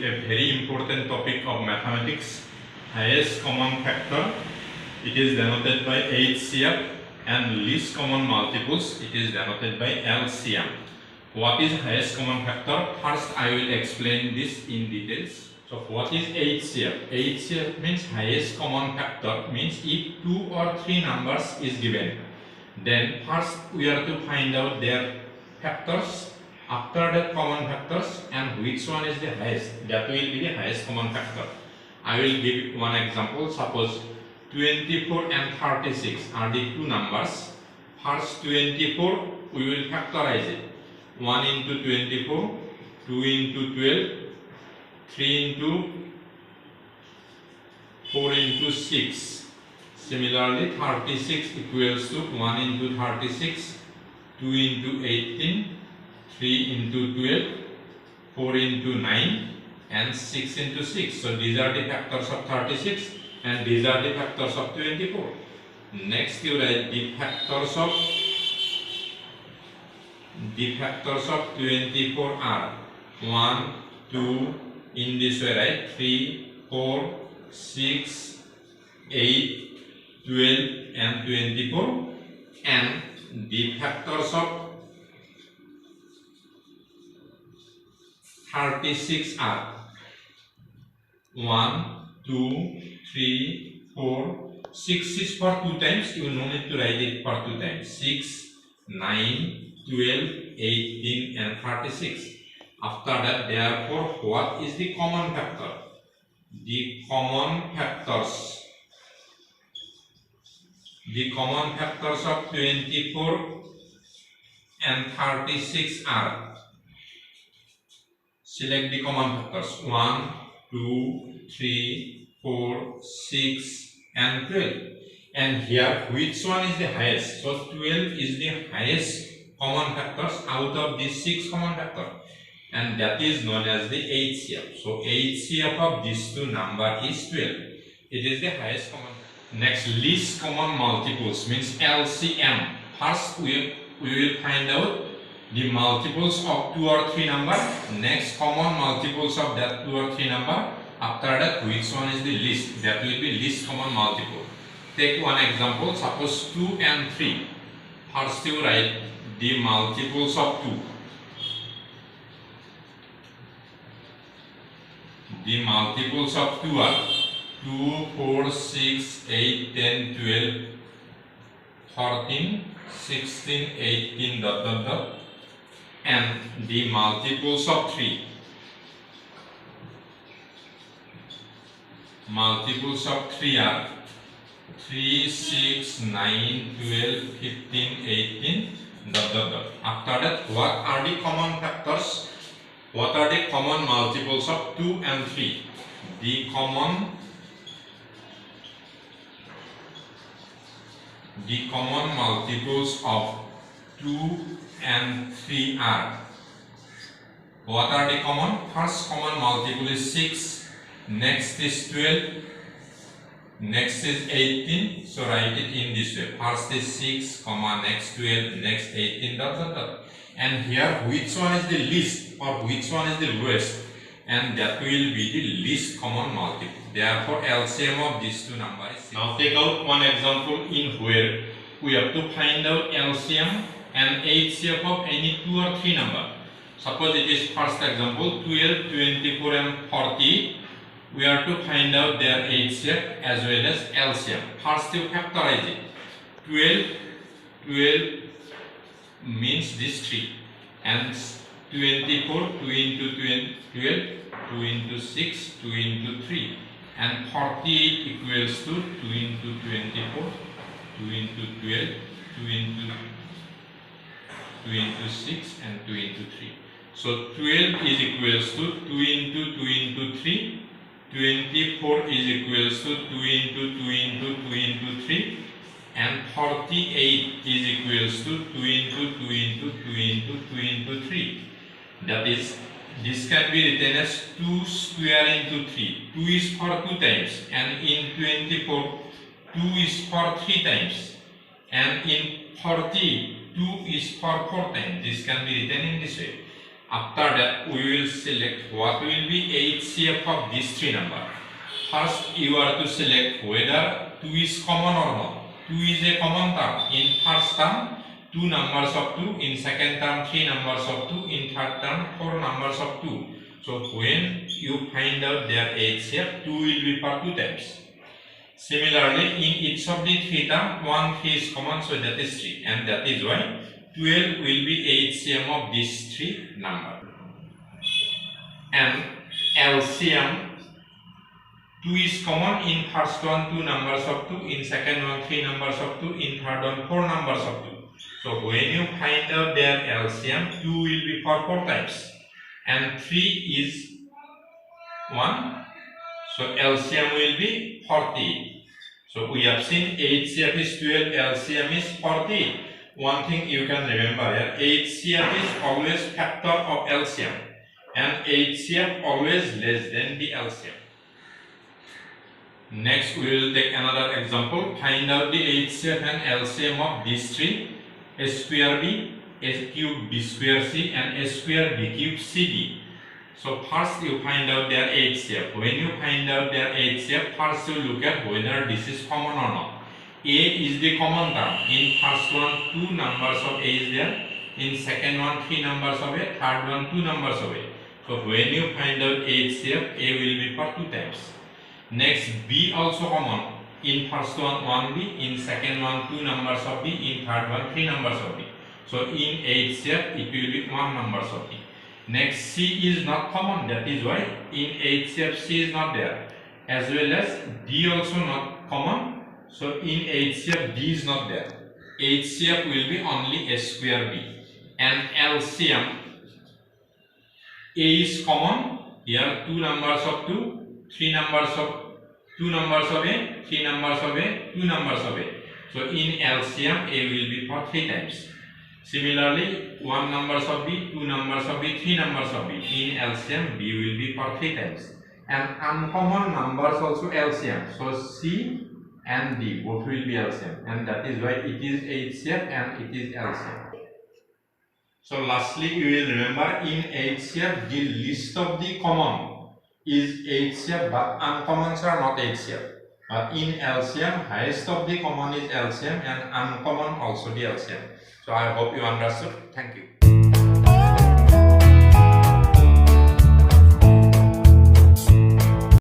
a very important topic of mathematics, highest common factor. It is denoted by HCF, and least common multiples, it is denoted by LCM. What is highest common factor? First I will explain this in details. So what is HCF? HCF means highest common factor, means if 2 or 3 numbers is given, then first we are to find out their factors, after that common factors, and which one is the highest. That will be the highest common factor. I will give one example. Suppose 24 and 36 are the two numbers. First 24 we will factorize it. 1 into 24, 2 into 12, 3 into 4 into 6. Similarly 36 equals to 1 into 36, 2 into 18, 3 into 12, 4 into 9 and 6 into 6. So these are the factors of 36 and these are the factors of 24. Next you write the factors of 24 are 1, 2, in this way, right? 3, 4, 6, 8, 12 and 24, and the factors of 36 are 1, 2, 3, 4, 6 is for 2 times, you no need to write it for 2 times, 6, 9, 12, 18 and 36. After that, therefore, what is the common factor? The common factors of 24 and 36 are, select the common factors, 1, 2, 3, 4, 6 and 12. And here which one is the highest? So 12 is the highest common factors out of these 6 common factors, and that is known as the HCF. So HCF of these two number is 12. It is the highest common. Next, least common multiples means LCM. First we will find out the multiples of 2 or 3 number. Next, common multiples of that 2 or 3 number. After that, which one is the least? That will be least common multiple. Take one example. Suppose 2 and 3. First you write the multiples of 2. The multiples of 2 are 2, 4, 6, 8, 10, 12, 14, 16, 18, ... And the multiples of 3. Multiples of 3 are 3, 6, 9, 12, 15, 18, ... After that, what are the common factors? What are the common multiples of 2 and 3? The common multiples of 2 and 3 are, what are the common? First common multiple is 6, next is 12, next is 18. So write it in this way. First is 6, next 12, next 18, ... And here which one is the least or which one is the lowest? And that will be the least common multiple. Therefore LCM of these two numbers. Now take out one example in where we have to find out LCM and HCF of any 2 or 3 number. Suppose it is first example 12, 24 and 40. We are to find out their HCF as well as LCM. First you factorize it. 12 means this 3, and 24, 2 into 12, 2 into 6, 2 into 3, and 48 equals to 2 into 24, 2 into 12, 2 into 6 and 2 into 3. So 12 is equals to 2 into 3, 24 is equals to 2 into 3, and 48 is equals to 2 into 3. That is, this can be written as 2 square into 3. 2 is for 2 times, and in 24 2 is for 3 times, and in 40 2 is for 4 times. This can be written in this way. After that, we will select what will be HCF of these three numbers. First, you are to select whether 2 is common or not. 2 is a common term. In first term, 2 numbers of 2. In second term, 3 numbers of 2. In third term, 4 numbers of 2. So when you find out their HCF, 2 will be per 2 times. Similarly, in each of the 3 terms, 1 3 is common, so that is 3, and that is why 12 will be HCM of these 3 numbers. And LCM, 2 is common. In first one 2 numbers of 2, in second one 3 numbers of 2, in third one 4 numbers of 2. So when you find out their LCM, 2 will be for 4 times and 3 is 1. So LCM will be 40. So we have seen HCF is 12, LCM is 40. One thing you can remember here, HCF is always factor of LCM and HCF always less than the LCM. Next, we will take another example. Find out the HCF and LCM of these three: a square b, a cube b square c, and a square b cube cd. So first you find out their HCF. When you find out their HCF, first you look at whether this is common or not. A is the common term. In first one 2 numbers of A is there. In second one 3 numbers of A. Third one 2 numbers of A. So when you find out HCF, A will be for 2 times. Next, B also common. In first one 1B, in second one 2 numbers of B, in third one 3 numbers of B. So in HCF it will be 1 numbers of B. Next, C is not common, that is why in HCF C is not there. As well as D also not common, so in HCF D is not there. HCF will be only a square B. And LCM, A is common, here 2 numbers of 2, 3 numbers of 2 numbers of A, 3 numbers of A, 2 numbers of A. So in LCM A will be for 3 times. Similarly, 1 numbers of B, 2 numbers of B, 3 numbers of B. In LCM, B will be for 3 times. And uncommon numbers also LCM. So C and D both will be LCM. And that is why it is HCF and it is LCM. So lastly, you will remember in HCF, the list of the common is HCF, but uncommons are not HCF. But in LCM, highest of the common is LCM and uncommon also the LCM. So I hope you understood. Thank you.